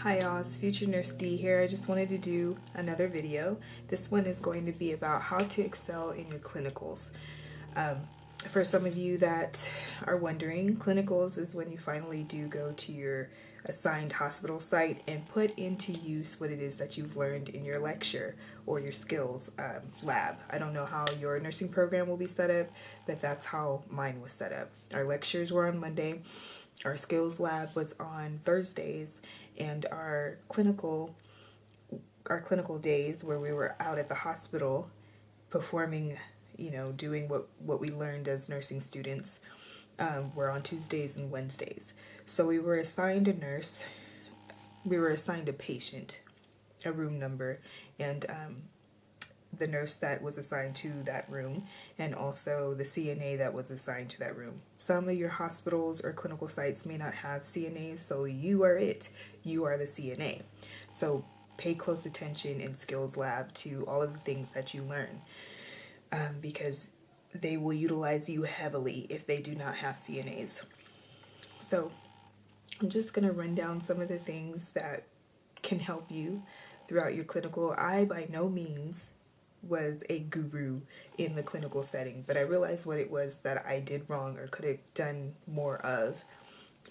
Hi y'all, it's Future Nurse D here. I just wanted to do another video. This one is going to be about how to excel in your clinicals. For some of you that are wondering, clinicals is when you finally do go to your assigned hospital site and put into use what it is that you've learned in your lecture or your skills lab. I don't know how your nursing program will be set up, but that's how mine was set up. Our lectures were on Monday, our skills lab was on Thursdays, and our clinical days where we were out at the hospital performing, doing what we learned as nursing students, were on Tuesdays and Wednesdays. So we were assigned a nurse, we were assigned a patient, a room number, and the nurse that was assigned to that room, and also the CNA that was assigned to that room. Some of your hospitals or clinical sites may not have CNAs, so you are it. You are the CNA. So pay close attention in skills lab to all of the things that you learn, because they will utilize you heavily if they do not have CNAs. So I'm just going to run down some of the things that can help you throughout your clinical. I by no means was a guru in the clinical setting, but I realized what it was that I did wrong or could have done more of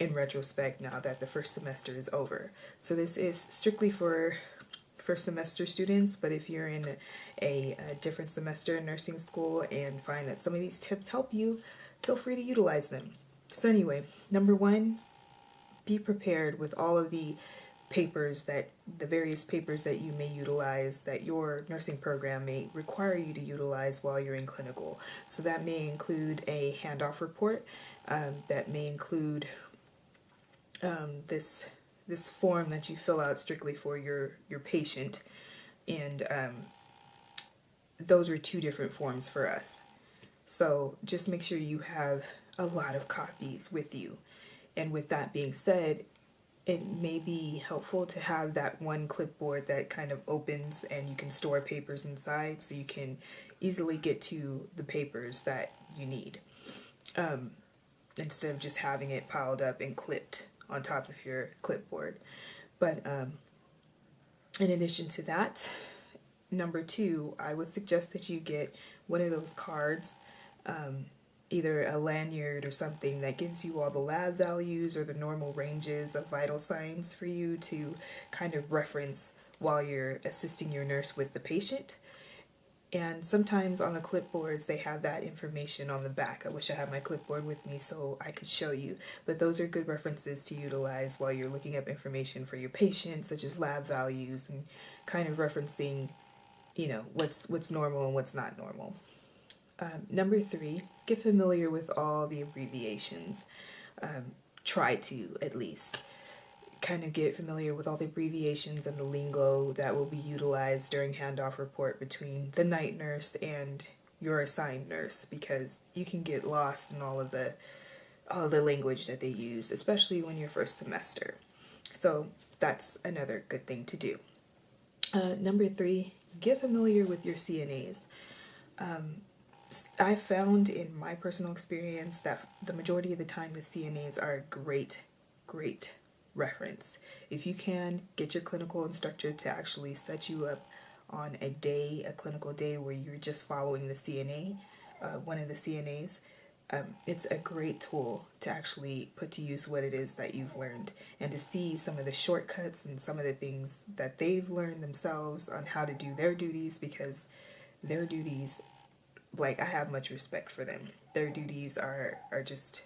in retrospect now that the first semester is over. So this is strictly for first semester students, but if you're in a different semester in nursing school and find that some of these tips help you, feel free to utilize them. So anyway, number one, be prepared with all of the various papers that you may utilize, that your nursing program may require you to utilize while you're in clinical. So that may include a handoff report, that may include this form that you fill out strictly for your patient, and those are two different forms for us. So just make sure you have a lot of copies with you. And with that being said, it may be helpful to have that one clipboard that kind of opens and you can store papers inside, so you can easily get to the papers that you need, instead of just having it piled up and clipped on top of your clipboard. But in addition to that, number two, I would suggest that you get one of those cards, either a lanyard or something that gives you all the lab values or the normal ranges of vital signs for you to kind of reference while you're assisting your nurse with the patient. And sometimes on the clipboards they have that information on the back. I wish I had my clipboard with me so I could show you, but those are good references to utilize while you're looking up information for your patient, such as lab values, and kind of referencing, what's normal and what's not normal. Number three, get familiar with all the abbreviations. Try to, at least, kind of get familiar with all the abbreviations and the lingo that will be utilized during handoff report between the night nurse and your assigned nurse, because you can get lost in all of the language that they use, especially when you're first semester. So that's another good thing to do. Number three, get familiar with your CNAs. I found in my personal experience that the majority of the time the CNAs are a great reference. If you can, get your clinical instructor to actually set you up on a clinical day where you're just following the CNA, one of the CNAs. It's a great tool to actually put to use what it is that you've learned, and to see some of the shortcuts and some of the things that they've learned themselves on how to do their duties, because their duties, I have much respect for them. Their duties are just,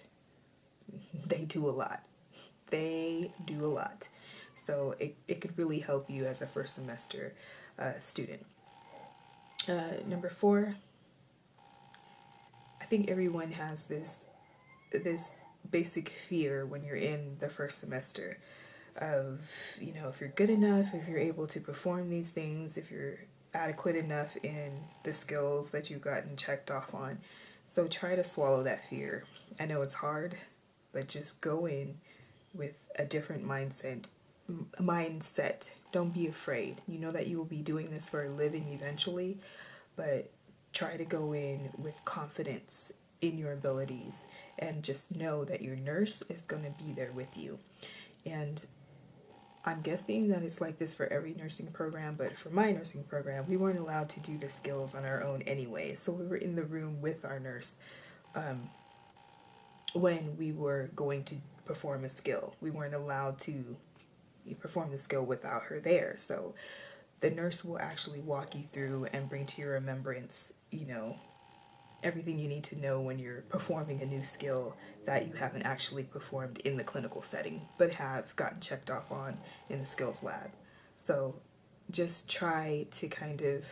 they do a lot. They do a lot. So it could really help you as a first semester student. Number four, I think everyone has this basic fear when you're in the first semester of, if you're good enough, if you're able to perform these things, if you're adequate enough in the skills that you've gotten checked off on. So try to swallow that fear. I know it's hard, but just go in with a different mindset. Don't be afraid. You know that you will be doing this for a living eventually, but try to go in with confidence in your abilities, and just know that your nurse is going to be there with you. And I'm guessing that it's like this for every nursing program, but for my nursing program, we weren't allowed to do the skills on our own anyway. So we were in the room with our nurse when we were going to perform a skill. We weren't allowed to perform the skill without her there. So the nurse will actually walk you through and bring to your remembrance, everything you need to know when you're performing a new skill that you haven't actually performed in the clinical setting, but have gotten checked off on in the skills lab. So just try to kind of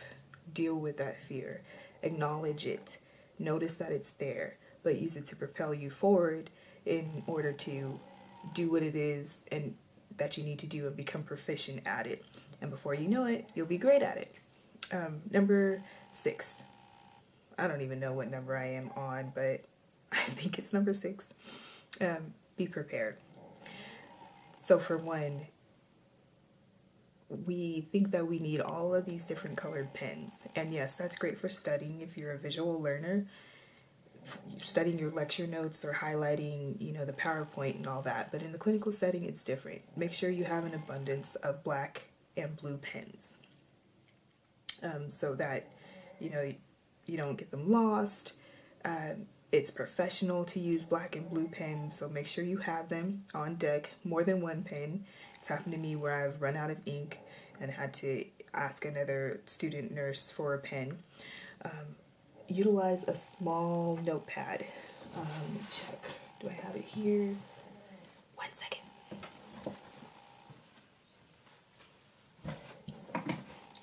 deal with that fear, acknowledge it, notice that it's there, but use it to propel you forward in order to do what it is and that you need to do and become proficient at it. And before you know it, you'll be great at it. Number 6. I don't even know what number I am on, but I think it's number 6. Be prepared. So for one, we think that we need all of these different colored pens. And yes, that's great for studying if you're a visual learner, studying your lecture notes or highlighting, the PowerPoint and all that. But in the clinical setting, it's different. Make sure you have an abundance of black and blue pens, so that, you don't get them lost. It's professional to use black and blue pens, so make sure you have them on deck, more than one pen. It's happened to me where I've run out of ink and had to ask another student nurse for a pen. Utilize a small notepad. Let me check. Do I have it here? 1 second.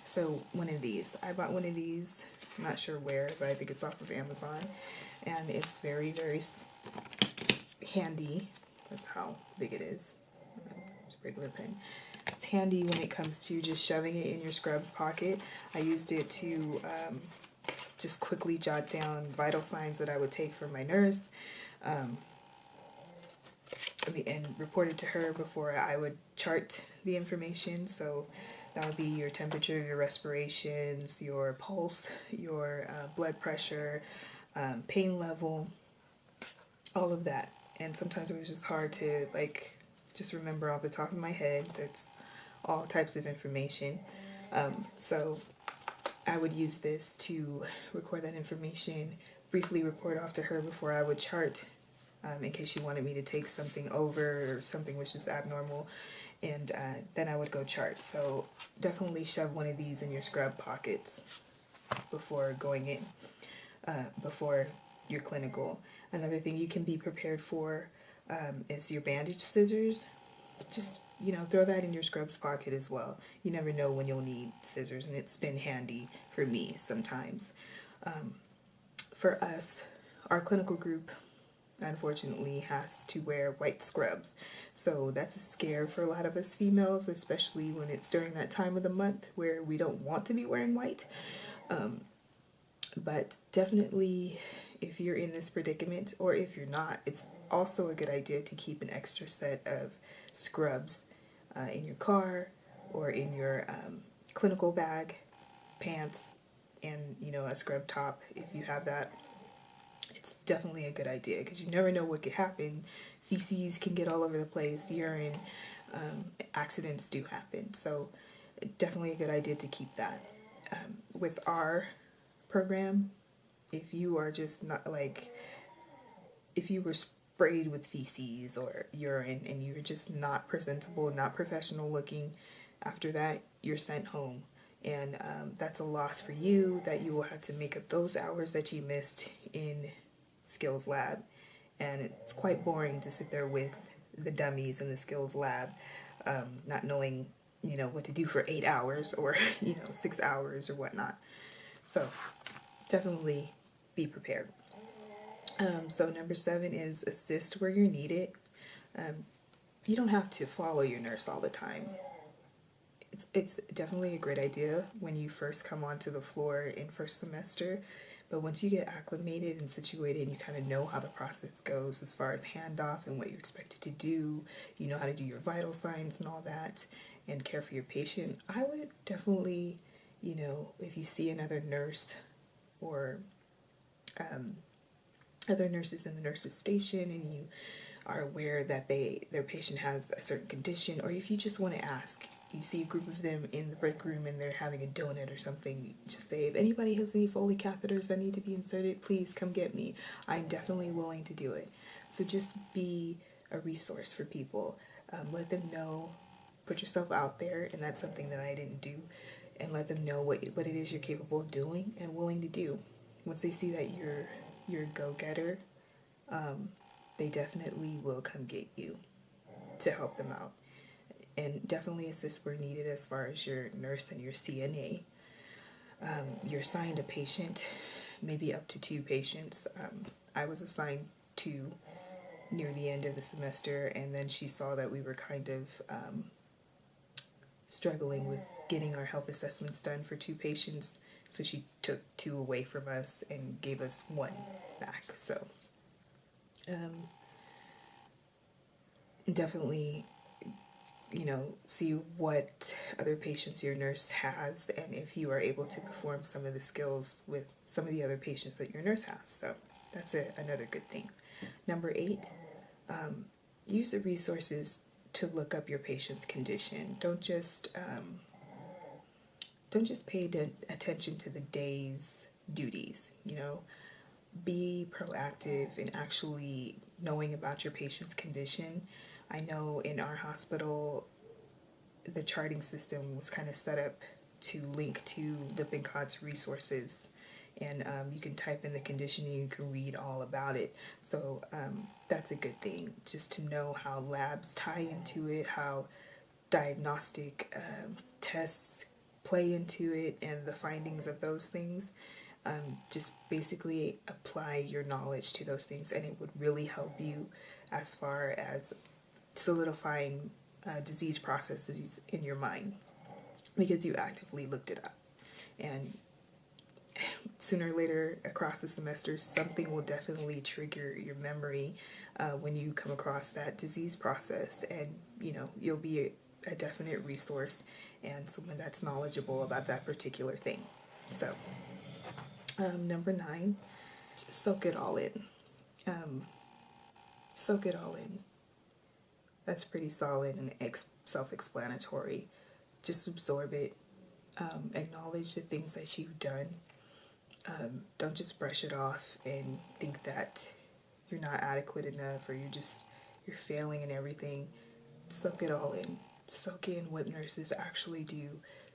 So one of these. I bought one of these. I'm not sure where, but I think it's off of Amazon. And it's very, very handy. That's how big it is. It's a regular pen. It's handy when it comes to just shoving it in your scrubs pocket. I used it to just quickly jot down vital signs that I would take from my nurse, and report it to her before I would chart the information. So that would be your temperature, your respirations, your pulse, your blood pressure, pain level, all of that. And sometimes it was just hard to just remember off the top of my head. That's all types of information. So I would use this to record that information, briefly report off to her before I would chart, in case she wanted me to take something over or something was just abnormal, and then I would go chart. So definitely shove one of these in your scrub pockets before going in, before your clinical. Another thing you can be prepared for is your bandage scissors. Just throw that in your scrubs pocket as well. You never know when you'll need scissors, and it's been handy for me sometimes. For us, our clinical group, unfortunately, has to wear white scrubs. So that's a scare for a lot of us females, especially when it's during that time of the month where we don't want to be wearing white. But definitely, if you're in this predicament, or if you're not, it's also a good idea to keep an extra set of scrubs in your car or in your clinical bag, pants, and a scrub top if you have that. It's definitely a good idea because you never know what could happen. Feces can get all over the place, urine, accidents do happen. So definitely a good idea to keep that. With our program, if you are just not if you were sprayed with feces or urine and you're just not presentable, not professional looking, after that you're sent home, and that's a loss for you, that you will have to make up those hours that you missed in skills lab. And it's quite boring to sit there with the dummies in the skills lab, not knowing what to do for 8 hours or 6 hours or whatnot. So definitely be prepared. So number 7 is assist where you're needed. You don't have to follow your nurse all the time. It's definitely a great idea when you first come onto the floor in first semester, but once you get acclimated and situated and you kind of know how the process goes as far as handoff and what you're expected to do, you know how to do your vital signs and all that, and care for your patient, I would definitely, if you see another nurse or other nurses in the nurses station and you are aware that their patient has a certain condition, or if you just want to ask, you see a group of them in the break room and they're having a donut or something, just say, if anybody has any Foley catheters that need to be inserted, please come get me. I'm definitely willing to do it. So just be a resource for people. Let them know, put yourself out there, and that's something that I didn't do, and let them know what it is you're capable of doing and willing to do. Once they see that you're a go-getter, they definitely will come get you to help them out. And definitely assist where needed as far as your nurse and your CNA. You're assigned a patient, maybe up to 2 patients. I was assigned 2 near the end of the semester, and then she saw that we were kind of struggling with getting our health assessments done for 2 patients, so she took 2 away from us and gave us 1 back. So definitely, see what other patients your nurse has, and if you are able to perform some of the skills with some of the other patients that your nurse has. So that's another good thing. Number 8, use the resources to look up your patient's condition. Don't just pay attention to the day's duties. Be proactive in actually knowing about your patient's condition. I know in our hospital, the charting system was kind of set up to link to Lippincot's resources, and you can type in the condition and you can read all about it. So that's a good thing, just to know how labs tie into it, how diagnostic tests play into it, and the findings of those things. Just basically apply your knowledge to those things, and it would really help you as far as solidifying disease processes in your mind, because you actively looked it up. And sooner or later across the semester, something will definitely trigger your memory when you come across that disease process, and you'll be a definite resource and someone that's knowledgeable about that particular thing. So number 9, soak it all in. Soak it all in. That's pretty solid and self-explanatory. Just absorb it. Acknowledge the things that you've done. Don't just brush it off and think that you're not adequate enough, or you're failing in everything. Soak it all in. Soak in what nurses actually do.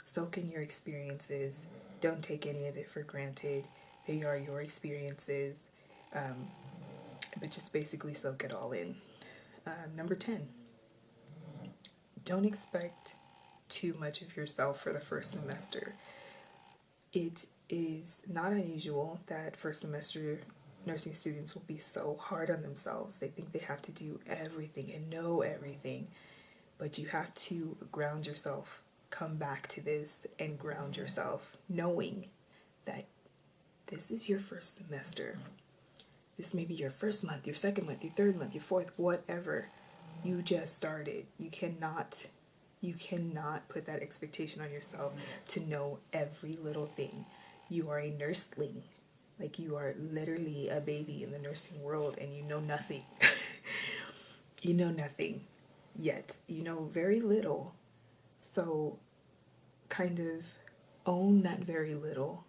Soak in your experiences. Don't take any of it for granted. They are your experiences. But just basically soak it all in. Number 10, don't expect too much of yourself for the first semester. It is not unusual that first semester nursing students will be so hard on themselves. They think they have to do everything and know everything, but you have to ground yourself. Come back to this and ground yourself, knowing that this is your first semester. This may be your first month, your second month, your third month, your fourth, whatever. You just started. You cannot put that expectation on yourself to know every little thing. You are a nursling. Like, you are literally a baby in the nursing world, and you know nothing. You know nothing yet. You know very little. So kind of own that very little,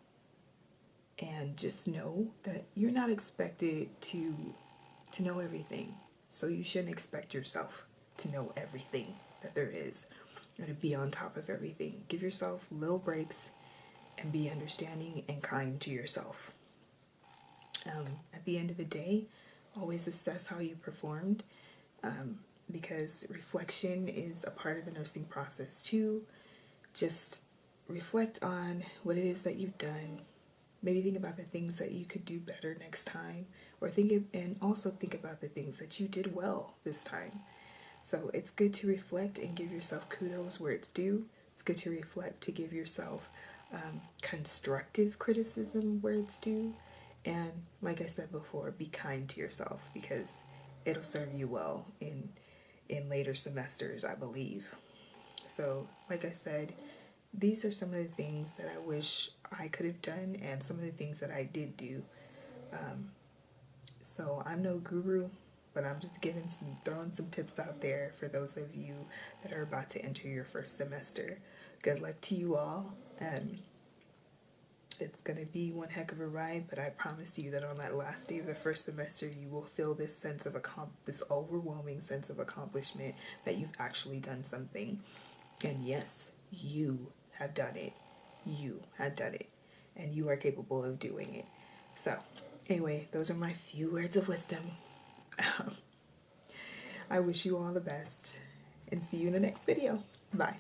and just know that you're not expected to know everything. So you shouldn't expect yourself to know everything that there is, or to be on top of everything. Give yourself little breaks and be understanding and kind to yourself. At the end of the day, always assess how you performed, because reflection is a part of the nursing process too. Just reflect on what it is that you've done. Maybe think about the things that you could do better next time, and also think about the things that you did well this time. So it's good to reflect and give yourself kudos where it's due. It's good to reflect, to give yourself constructive criticism where it's due. And like I said before, be kind to yourself, because it'll serve you well in later semesters, I believe. So like I said, these are some of the things that I wish I could have done, and some of the things that I did do. So I'm no guru. but I'm just throwing some tips out there for those of you that are about to enter your first semester. Good luck to you all. It's gonna be one heck of a ride, but I promise you that on that last day of the first semester, you will feel this sense of this overwhelming sense of accomplishment that you've actually done something. And yes, you have done it. You have done it, and you are capable of doing it. So, anyway, those are my few words of wisdom. I wish you all the best, and see you in the next video. Bye.